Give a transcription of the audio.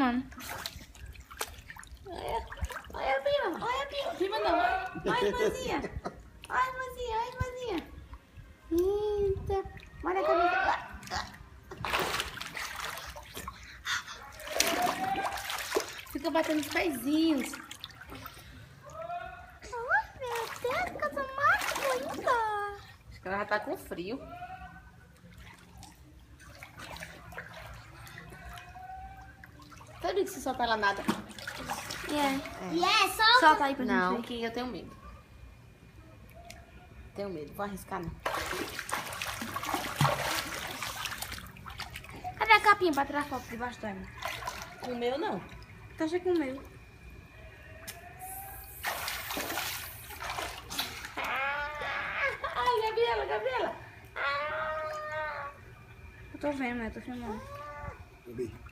filmando. Olha a prima, olha a prima. Prima não, olha a irmãzinha. Olha a irmãzinha, olha a irmãzinha. Eita, olha a cabeça. Fica batendo os pezinhos. Oh, meu Deus, coisa mais linda. Acho que ela já tá com frio. Sabia que se soltar ela nada? Solta aí pra Não, gente ver. que eu tenho medo. Tenho medo, vou arriscar não. Cadê a capinha pra tirar foto debaixo d'água? O meu não. Tá achando com o meu. Ai, Gabriela, Gabriela. Eu tô vendo, né? Tô filmando. Bebê.